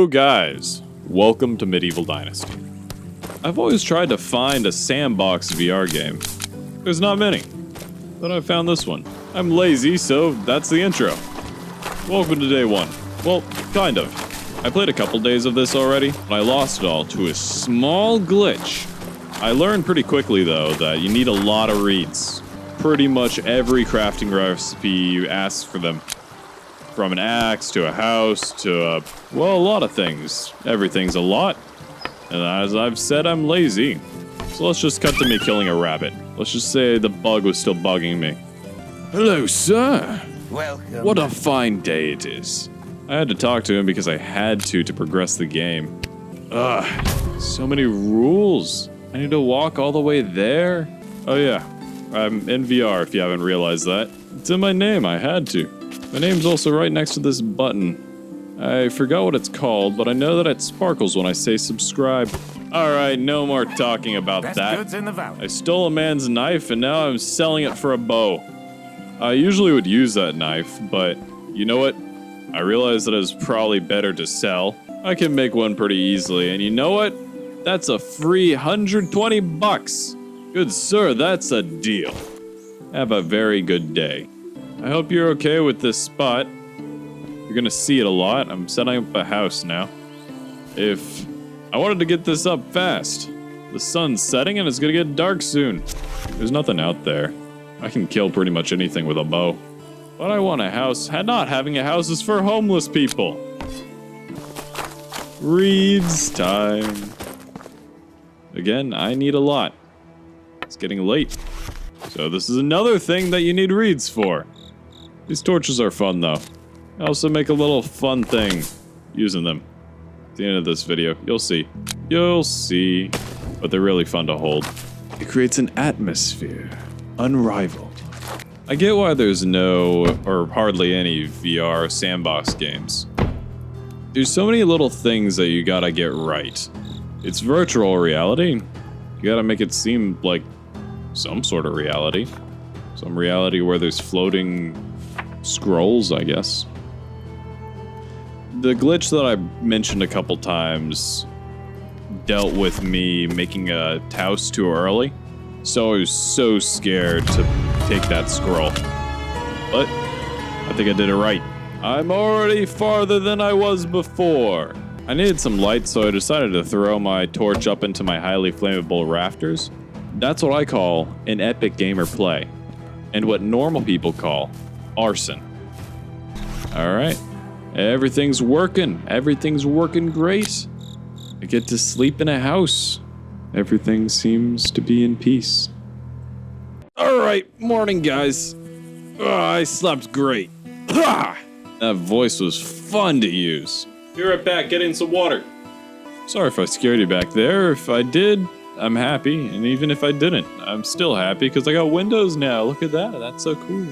Yo guys, welcome to Medieval Dynasty. I've always tried to find a Sandbox VR game. There's not many, but I found this one. I'm lazy, so that's the intro. Welcome to day one. Well, kind of. I played a couple days of this already, but I lost it all to a small glitch. I learned pretty quickly though that you need a lot of reeds. Pretty much every crafting recipe asks for them. From an axe to a house to a lot of things. Everything's a lot. And as I've said, I'm lazy. So let's just cut to me killing a rabbit. Let's just say the bug was still bugging me. Hello, sir. Welcome. What a fine day it is. I had to talk to him because I had to progress the game. Ugh, so many rules. I need to walk all the way there. Oh yeah, I'm in VR if you haven't realized that. It's in my name, I had to. My name's also right next to this button. I forgot what it's called, but I know that it sparkles when I say subscribe. Alright, no more talking about Best that. goods in the valley. I stole a man's knife and now I'm selling it for a bow. I usually would use that knife, but you know what? I realized that it was probably better to sell. I can make one pretty easily, and you know what? That's a free 120 bucks. Good sir, that's a deal. Have a very good day. I hope you're okay with this spot. You're gonna see it a lot. I'm setting up a house now. I wanted to get this up fast. The sun's setting and it's gonna get dark soon. There's nothing out there. I can kill pretty much anything with a bow. But I want a house. Not having a house is for homeless people. Reeds time. Again, I need a lot. It's getting late. So this is another thing that you need reeds for. These torches are fun though. I also make a little fun thing using them. At the end of this video, you'll see. You'll see. But they're really fun to hold. It creates an atmosphere. Unrivaled. I get why there's no, or hardly any, VR Sandbox games. There's so many little things that you gotta get right. It's virtual reality. You gotta make it seem like some sort of reality. Some reality where there's floating scrolls, I guess. The glitch that I mentioned a couple times dealt with me making a house too early, so I was so scared to take that scroll. But I think I did it right. I'm already farther than I was before. I needed some light, so I decided to throw my torch up into my highly flammable rafters. That's what I call an epic gamer play, and what normal people call arson. Alright, everything's working. Everything's working great. I get to sleep in a house. Everything seems to be in peace. Alright, morning guys. I slept great. That voice was fun to use. Be right back, getting some water. Sorry if I scared you back there. If I did, I'm happy. And even if I didn't, I'm still happy because I got windows now. Look at that, that's so cool.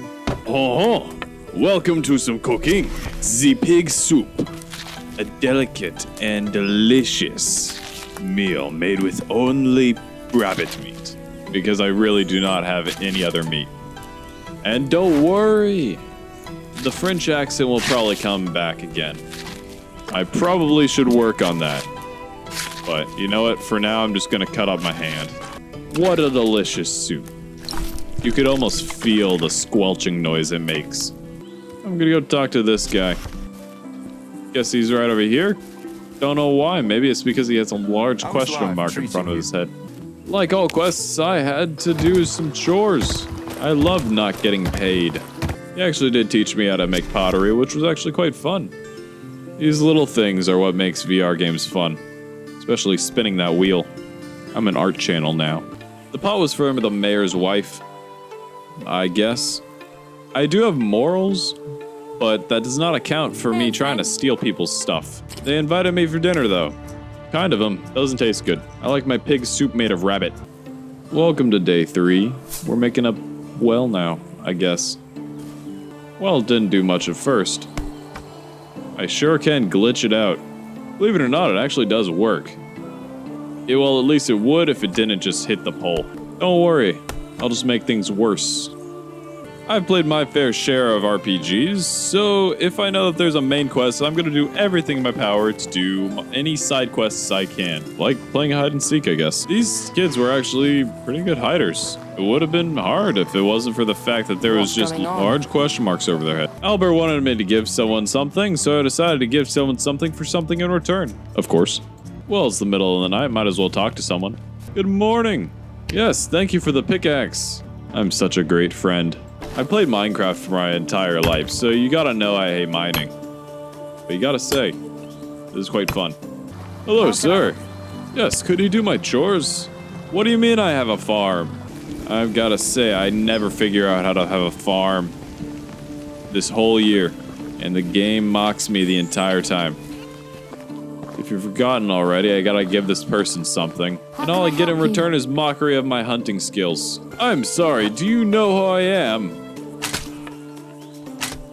Oh, welcome to some cooking. The pig soup. A delicate and delicious meal made with only rabbit meat. Because I really do not have any other meat. And don't worry, the French accent will probably come back again. I probably should work on that. But you know what, for now I'm just gonna cut off my hand. What a delicious soup. You could almost feel the squelching noise it makes. I'm gonna go talk to this guy. Guess he's right over here. Don't know why, maybe it's because he has a large question mark in front of his head. Like all quests, I had to do some chores. I love not getting paid. He actually did teach me how to make pottery, which was actually quite fun. These little things are what makes VR games fun. Especially spinning that wheel. I'm an art channel now. The pot was for the mayor's wife, I guess. I do have morals, but that does not account for me trying to steal people's stuff. They invited me for dinner though. Kind of them. Doesn't taste good. I like my pig soup made of rabbit. Welcome to day 3. We're making up well now, I guess. Well, it didn't do much at first. I sure can glitch it out. Believe it or not, it actually does work. Yeah, well, at least it would if it didn't just hit the pole. Don't worry, I'll just make things worse. I've played my fair share of RPGs, so if I know that there's a main quest, I'm gonna do everything in my power to do any side quests I can. Like playing hide and seek, I guess. These kids were actually pretty good hiders. It would have been hard if it wasn't for the fact that there was just large question marks over their head. Albert wanted me to give someone something, so I decided to give someone something for something in return. Of course. Well, it's the middle of the night, might as well talk to someone. Good morning. Yes, thank you for the pickaxe. I'm such a great friend. I played Minecraft for my entire life, so you gotta know I hate mining. But you gotta say, this is quite fun. Hello, sir. Yes, could you do my chores? What do you mean I have a farm? I've gotta say, I never figure out how to have a farm this whole year, and the game mocks me the entire time. If you've forgotten already, I gotta give this person something, and all I get in return is mockery of my hunting skills. I'm sorry, do you know who I am?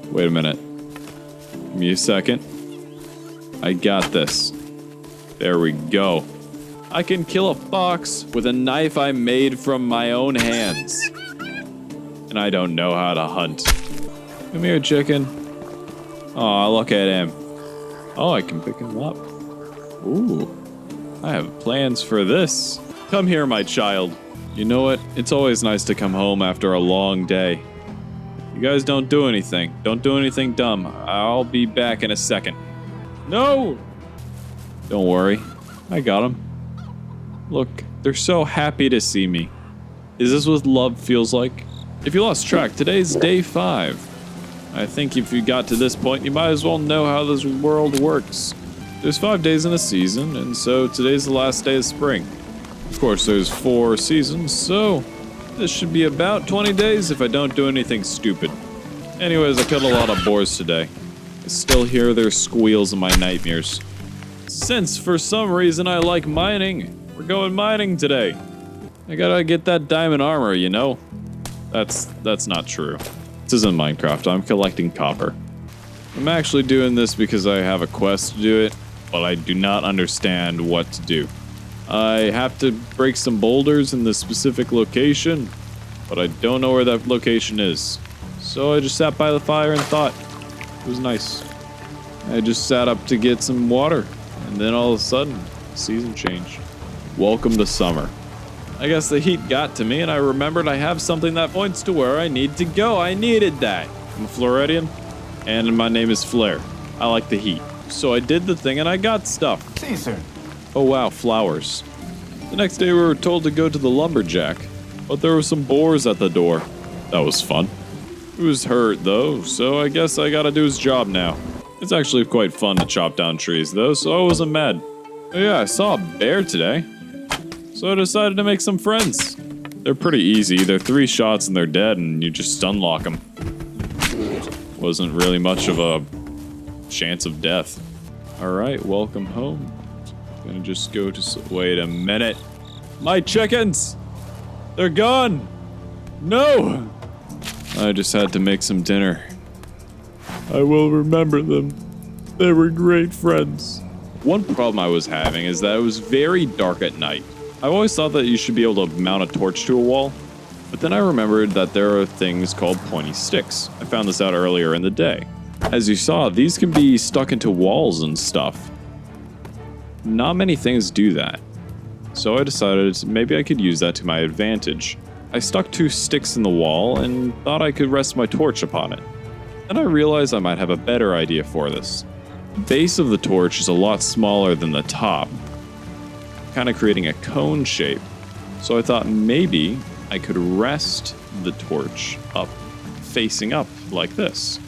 Wait a minute. Give me a second. I got this. There we go. I can kill a fox with a knife I made from my own hands. And I don't know how to hunt. Come here, chicken. Aw, look at him. Oh, I can pick him up. Ooh. I have plans for this. Come here, my child. You know what? It's always nice to come home after a long day. You guys don't do anything. Don't do anything dumb. I'll be back in a second. No! Don't worry. I got them. Look, they're so happy to see me. Is this what love feels like? If you lost track, today's day 5. I think if you got to this point, you might as well know how this world works. There's 5 days in a season, and so today's the last day of spring. Of course, there's 4 seasons, so this should be about 20 days if I don't do anything stupid. Anyways, I killed a lot of boars today. I still hear their squeals in my nightmares. Since for some reason I like mining, we're going mining today. I gotta get that diamond armor, you know? That's not true. This isn't Minecraft, I'm collecting copper. I'm actually doing this because I have a quest to do it, but I do not understand what to do. I have to break some boulders in this specific location, but I don't know where that location is. So I just sat by the fire and thought. It was nice. I just sat up to get some water, and then all of a sudden, season change. Welcome to summer. I guess the heat got to me, and I remembered I have something that points to where I need to go. I needed that. I'm a Floridian, and my name is Flair. I like the heat. So I did the thing, and I got stuff. Caesar. Oh wow, flowers. The next day we were told to go to the lumberjack, but there were some boars at the door. That was fun. He was hurt though, so I guess I gotta do his job now. It's actually quite fun to chop down trees though, so I wasn't mad. Oh yeah, I saw a bear today, so I decided to make some friends. They're pretty easy, they're 3 shots and they're dead and you just stun lock them. Wasn't really much of a chance of death. Alright, welcome home. Gonna just go to... Wait a minute. My chickens! They're gone! No! I just had to make some dinner. I will remember them. They were great friends. One problem I was having is that it was very dark at night. I've always thought that you should be able to mount a torch to a wall, but then I remembered that there are things called pointy sticks. I found this out earlier in the day. As you saw, these can be stuck into walls and stuff. Not many things do that. So I decided maybe I could use that to my advantage. I stuck 2 sticks in the wall and thought I could rest my torch upon it. Then I realized I might have a better idea for this. The base of the torch is a lot smaller than the top, kind of creating a cone shape. So I thought maybe I could rest the torch up, facing up like this.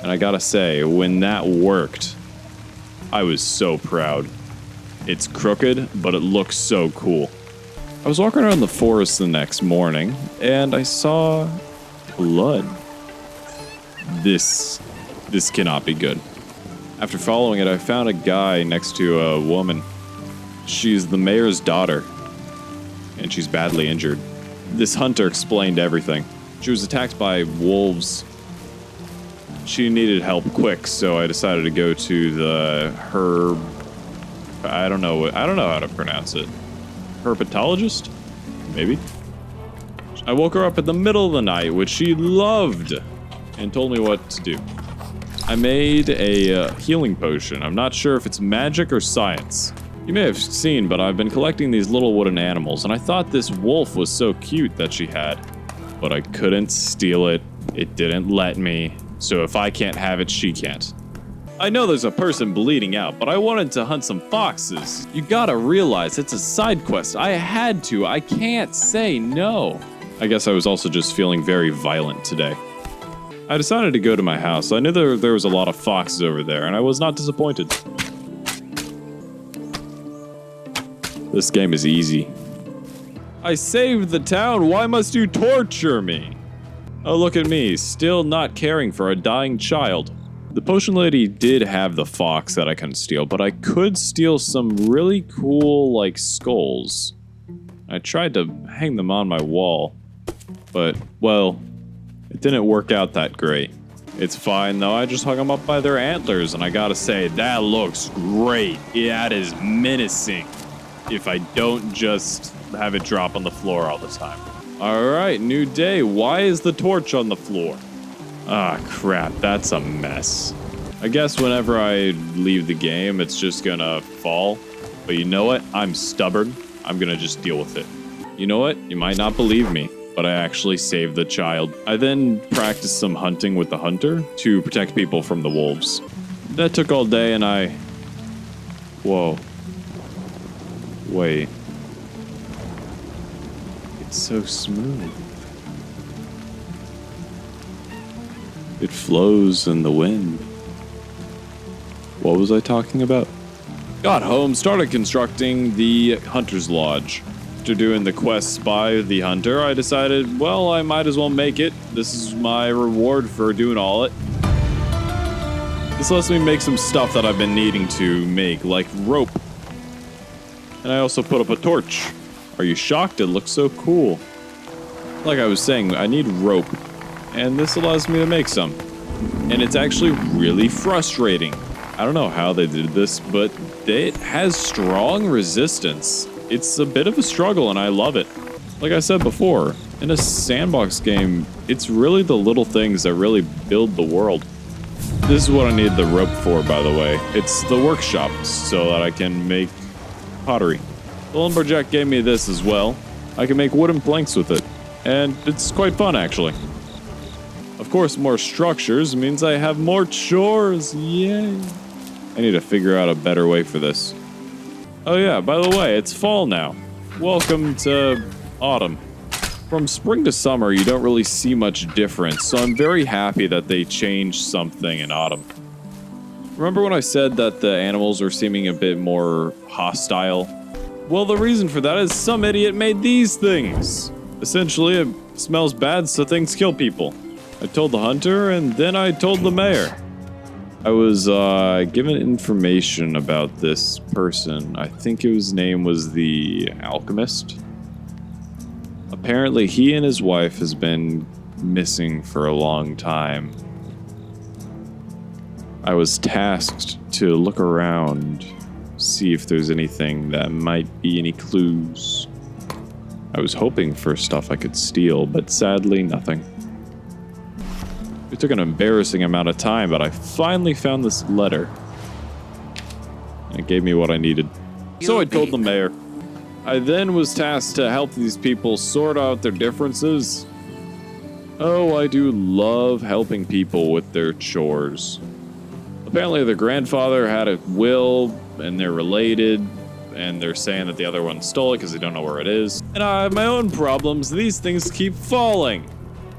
And I gotta say, when that worked, I was so proud. It's crooked, but it looks so cool. I was walking around the forest the next morning, and I saw blood. This cannot be good. After following it, I found a guy next to a woman. She's the mayor's daughter, and she's badly injured. This hunter explained everything. She was attacked by wolves. She needed help quick, so I decided to go to I don't know how to pronounce it. Herpetologist? Maybe? I woke her up in the middle of the night, which she loved, and told me what to do. I made a healing potion. I'm not sure if it's magic or science. You may have seen, but I've been collecting these little wooden animals, and I thought this wolf was so cute that she had. But I couldn't steal it. It didn't let me. So if I can't have it, she can't. I know there's a person bleeding out, but I wanted to hunt some foxes. You gotta realize it's a side quest. I had to. I can't say no. I guess I was also just feeling very violent today. I decided to go to my house. I knew there was a lot of foxes over there, and I was not disappointed. This game is easy. I saved the town. Why must you torture me? Oh, look at me, still not caring for a dying child. The potion lady did have the fox that I couldn't steal, but I could steal some really cool, like, skulls. I tried to hang them on my wall, but, well, it didn't work out that great. It's fine, though. I just hung them up by their antlers, and I gotta say, that looks great. Yeah, that is menacing. If I don't just have it drop on the floor all the time. Alright, new day. Why is the torch on the floor? Ah, crap, that's a mess. I guess whenever I leave the game, it's just gonna fall. But you know what? I'm stubborn. I'm gonna just deal with it. You know what? You might not believe me, but I actually saved the child. I then practiced some hunting with the hunter to protect people from the wolves. That took all day and I... Whoa. Wait. It's so smooth. It flows in the wind. What was I talking about? Got home, started constructing the Hunter's Lodge. After doing the quests by the hunter, I decided, well, I might as well make it. This is my reward for doing all it. This lets me make some stuff that I've been needing to make, like rope. And I also put up a torch. Are you shocked? It looks so cool. Like I was saying, I need rope. And this allows me to make some. And it's actually really frustrating. I don't know how they did this, but it has strong resistance. It's a bit of a struggle and I love it. Like I said before, in a sandbox game, it's really the little things that really build the world. This is what I need the rope for, by the way. It's the workshop, so that I can make pottery. The lumberjack gave me this as well. I can make wooden planks with it. And it's quite fun, actually. Of course, more structures means I have more chores. Yay. I need to figure out a better way for this. Oh yeah, by the way, it's fall now. Welcome to autumn. From spring to summer, you don't really see much difference, so I'm very happy that they changed something in autumn. Remember when I said that the animals were seeming a bit more hostile? Well, the reason for that is some idiot made these things. Essentially, it smells bad, so things kill people. I told the hunter, and then I told the mayor. I was given information about this person. I think his name was the alchemist. Apparently, he and his wife has been missing for a long time. I was tasked to look around, see if there's anything that might be any clues. I was hoping for stuff I could steal, but sadly, nothing. It took an embarrassing amount of time, but I finally found this letter. And it gave me what I needed. So I told the mayor. I then was tasked to help these people sort out their differences. Oh, I do love helping people with their chores. Apparently their grandfather had a will, and they're related, and they're saying that the other one stole it because they don't know where it is. And I have my own problems. These things keep falling.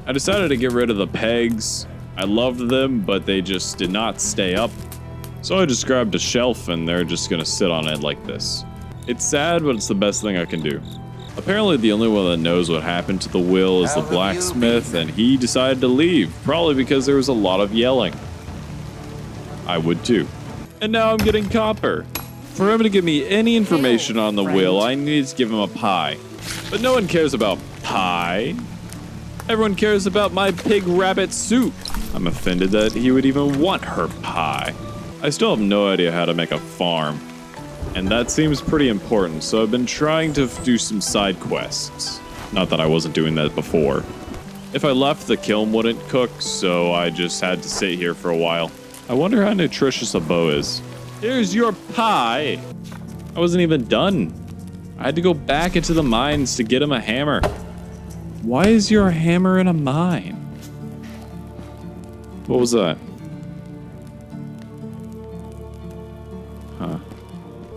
I decided to get rid of the pegs. I loved them, but they just did not stay up. So I just grabbed a shelf and they're just gonna sit on it like this. It's sad, but it's the best thing I can do. Apparently the only one that knows what happened to the will is the blacksmith, and he decided to leave, probably because there was a lot of yelling. I would too. And now I'm getting copper. For him to give me any information on the will, I need to give him a pie. But no one cares about pie. Everyone cares about my pig rabbit soup. I'm offended that he would even want her pie. I still have no idea how to make a farm. And that seems pretty important, so I've been trying to do some side quests. Not that I wasn't doing that before. If I left, the kiln wouldn't cook, so I just had to sit here for a while. I wonder how nutritious a bow is. Here's your pie! I wasn't even done. I had to go back into the mines to get him a hammer. Why is your hammer in a mine? What was that? Huh.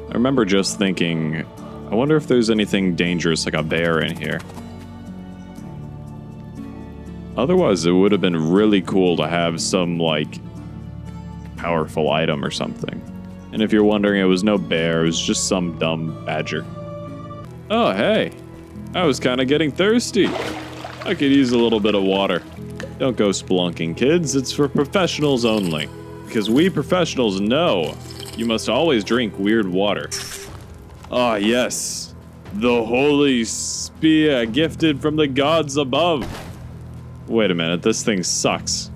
I remember just thinking, I wonder if there's anything dangerous like a bear in here. Otherwise, it would have been really cool to have some, like, powerful item or something. And if you're wondering, it was no bear, it was just some dumb badger. Oh, hey. I was kind of getting thirsty. I could use a little bit of water. Don't go spelunking, kids. It's for professionals only. Because we professionals know you must always drink weird water. Ah, yes. The holy spear gifted from the gods above. Wait a minute, this thing sucks.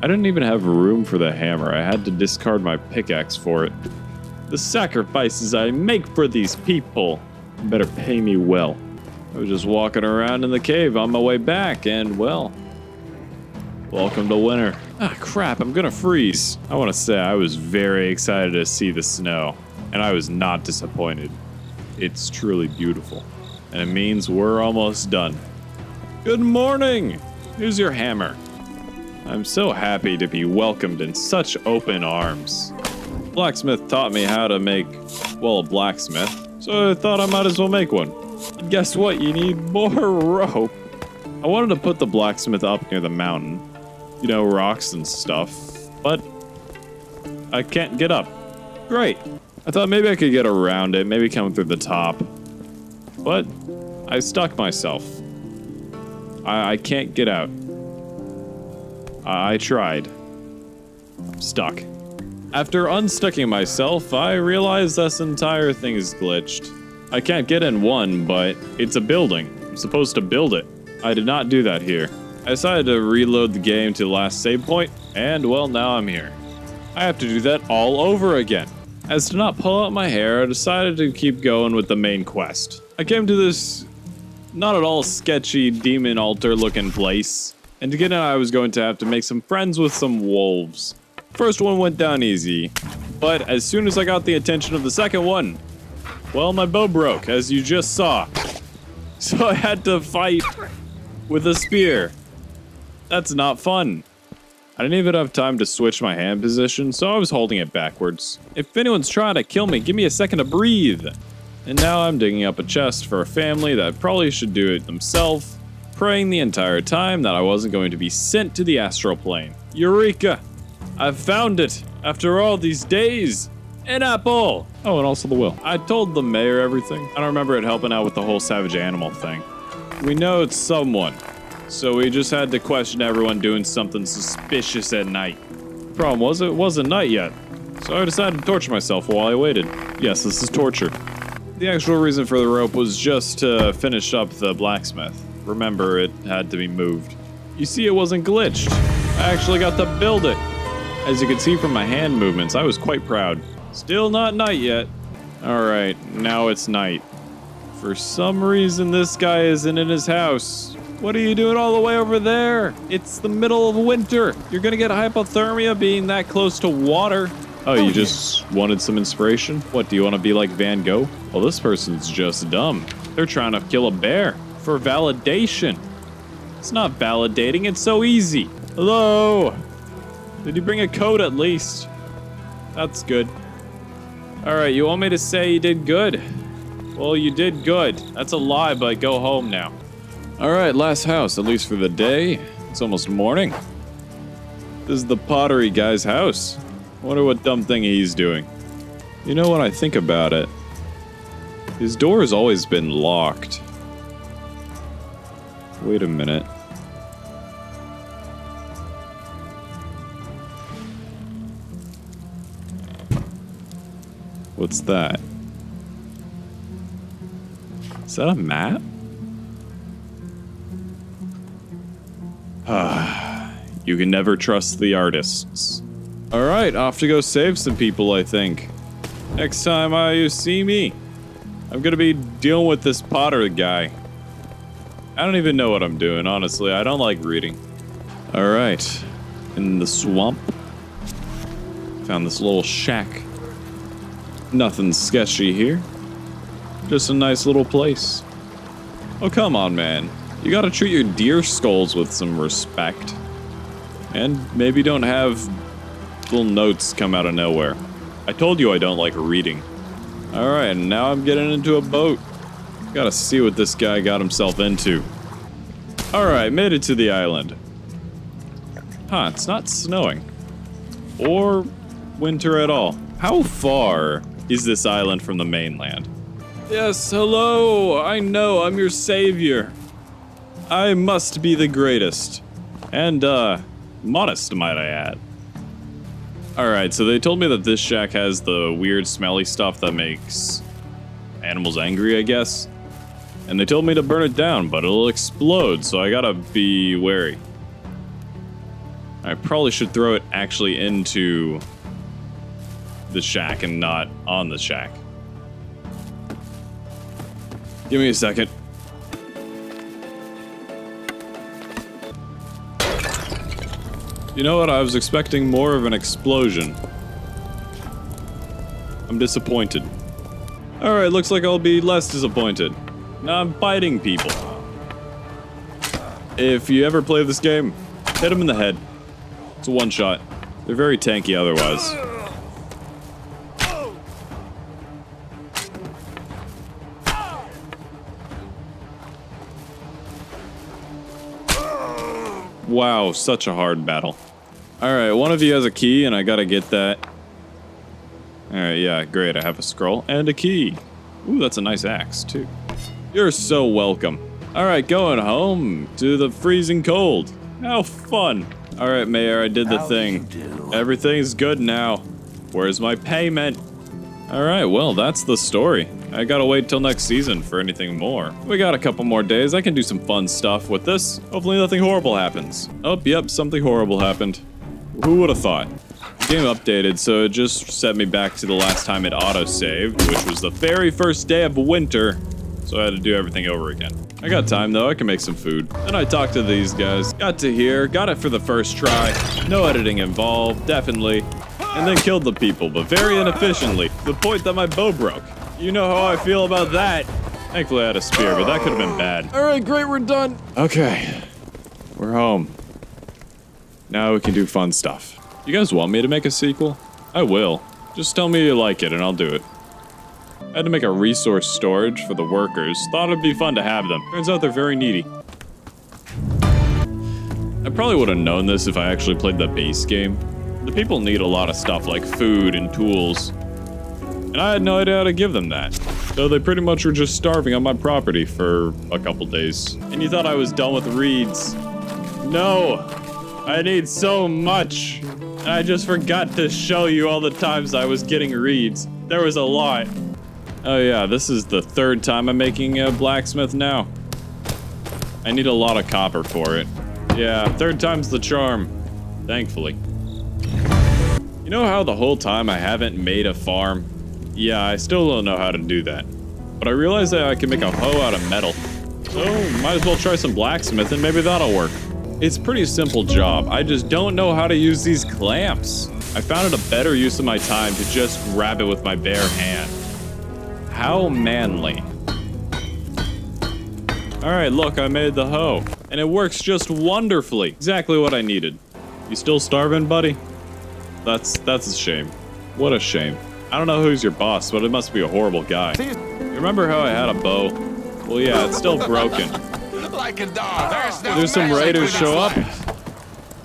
I didn't even have room for the hammer. I had to discard my pickaxe for it. The sacrifices I make for these people better pay me well. I was just walking around in the cave on my way back, and, well, welcome to winter. Ah, crap, I'm gonna freeze. I want to say I was very excited to see the snow, and I was not disappointed. It's truly beautiful, and it means we're almost done. Good morning! Here's your hammer. I'm so happy to be welcomed in such open arms. Blacksmith taught me how to make, well, a blacksmith, so I thought I might as well make one. And guess what? You need more rope. I wanted to put the blacksmith up near the mountain, you know, rocks and stuff, but I can't get up. Great. I thought maybe I could get around it, maybe come through the top, but I stuck myself. I can't get out. I tried. I'm stuck. After unsticking myself, I realized this entire thing is glitched. I can't get in one, but it's a building. I'm supposed to build it. I did not do that here. I decided to reload the game to the last save point, and well, now I'm here. I have to do that all over again. As to not pull out my hair, I decided to keep going with the main quest. I came to this not at all sketchy demon altar looking place, and to get in I was going to have to make some friends with some wolves. First one went down easy, but as soon as I got the attention of the second one, well, my bow broke, as you just saw. So I had to fight with a spear. That's not fun. I didn't even have time to switch my hand position, so I was holding it backwards. If anyone's trying to kill me, give me a second to breathe. And now I'm digging up a chest for a family that probably should do it themselves, praying the entire time that I wasn't going to be sent to the astral plane. Eureka! I've found it! After all these days! An apple! Oh, and also the will. I told the mayor everything. I don't remember it helping out with the whole savage animal thing. We know it's someone, so we just had to question everyone doing something suspicious at night. The problem was it wasn't night yet, so I decided to torture myself while I waited. Yes, this is torture. The actual reason for the rope was just to finish up the blacksmith. Remember, it had to be moved. You see, it wasn't glitched. I actually got to build it. As you can see from my hand movements, I was quite proud. Still not night yet. Alright, now it's night. For some reason, this guy isn't in his house. What are you doing all the way over there? It's the middle of winter. You're gonna get hypothermia being that close to water. Oh, you just wanted some inspiration? What, do you want to be like Van Gogh? Well, this person's just dumb. They're trying to kill a bear for validation. It's not validating, it's so easy. Hello? Did you bring a coat at least? That's good. Alright, you want me to say you did good? Well, you did good. That's a lie, but go home now. Alright, last house, at least for the day. It's almost morning. This is the pottery guy's house. I wonder what dumb thing he's doing. You know, when I think about it, his door has always been locked. Wait a minute. What's that? Is that a map? You can never trust the artists. Alright, off to go save some people, I think. Next time you see me, I'm gonna be dealing with this Potter guy. I don't even know what I'm doing, honestly. I don't like reading. Alright. In the swamp. Found this little shack. Nothing sketchy here. Just a nice little place. Oh, come on, man. You gotta treat your deer skulls with some respect. And maybe don't have little notes come out of nowhere. I told you I don't like reading. Alright, now I'm getting into a boat. Gotta see what this guy got himself into. Alright, made it to the island. Huh, it's not snowing. Or winter at all. How far is this island from the mainland? Yes, hello, I know, I'm your savior. I must be the greatest. And, modest, might I add. Alright, so they told me that this shack has the weird smelly stuff that makes animals angry, I guess. And they told me to burn it down, but it'll explode, so I gotta be wary. I probably should throw it actually into the shack and not on the shack. Give me a second. You know what? I was expecting more of an explosion. I'm disappointed. Alright, looks like I'll be less disappointed. Now I'm biting people. If you ever play this game, hit them in the head. It's a one shot. They're very tanky otherwise. Wow, such a hard battle. Alright, one of you has a key and I gotta get that. Alright, yeah, great. I have a scroll and a key. Ooh, that's a nice axe, too. You're so welcome. Alright, going home to the freezing cold. How fun. Alright, Mayor, I did the thing. Everything's good now. Where's my payment? Alright, well, that's the story. I gotta wait till next season for anything more. We got a couple more days. I can do some fun stuff with this. Hopefully nothing horrible happens. Oh, yep, something horrible happened. Who would have thought? The game updated, so it just set me back to the last time it auto-saved, which was the very first day of winter. So I had to do everything over again. I got time though, I can make some food. Then I talked to these guys, got to here, got it for the first try. No editing involved, definitely. And then killed the people, but very inefficiently. To the point that my bow broke. You know how I feel about that. Thankfully I had a spear, but that could have been bad. Alright, great, we're done. Okay, we're home. Now we can do fun stuff. You guys want me to make a sequel? I will. Just tell me you like it and I'll do it. I had to make a resource storage for the workers. Thought it'd be fun to have them. Turns out they're very needy. I probably would have known this if I actually played the base game. The people need a lot of stuff like food and tools. And I had no idea how to give them that. So they pretty much were just starving on my property for a couple days. And you thought I was done with reeds. No! I need so much! And I just forgot to show you all the times I was getting reeds. There was a lot. Oh yeah, this is the third time I'm making a blacksmith now. I need a lot of copper for it. Yeah, third time's the charm. Thankfully. You know how the whole time I haven't made a farm? Yeah, I still don't know how to do that. But I realized that I can make a hoe out of metal. So, might as well try some blacksmith and maybe that'll work. It's a pretty simple job, I just don't know how to use these clamps. I found it a better use of my time to just grab it with my bare hand. How manly. Alright, look, I made the hoe. And it works just wonderfully. Exactly what I needed. You still starving, buddy? That's a shame. What a shame. I don't know who's your boss, but it must be a horrible guy. You remember how I had a bow? Well, yeah, it's still broken. Like a dog. There's some raiders show up,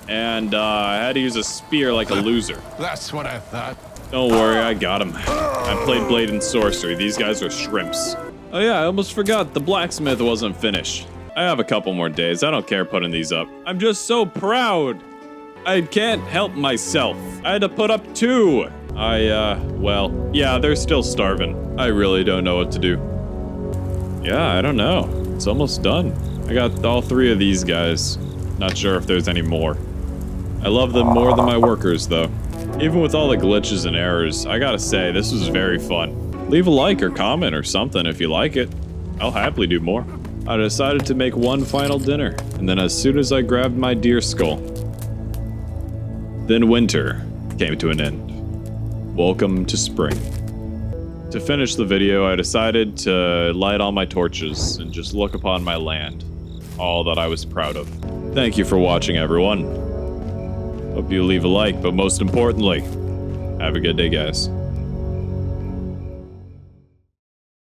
and I had to use a spear like a loser. That's what I thought. Don't worry, I got him. I played Blade and Sorcery. These guys are shrimps. Oh yeah, I almost forgot. The blacksmith wasn't finished. I have a couple more days. I don't care putting these up. I'm just so proud. I can't help myself. I had to put up 2. Well, yeah, they're still starving. I really don't know what to do. Yeah, I don't know. It's almost done. I got all 3 of these guys. Not sure if there's any more. I love them more than my workers, though. Even with all the glitches and errors, I gotta say, this was very fun. Leave a like or comment or something if you like it. I'll happily do more. I decided to make one final dinner, and then as soon as I grabbed my deer skull, then winter came to an end. Welcome to spring. To finish the video, I decided to light all my torches and just look upon my land, all that I was proud of. Thank you for watching, everyone. Hope you leave a like, but most importantly, have a good day, guys.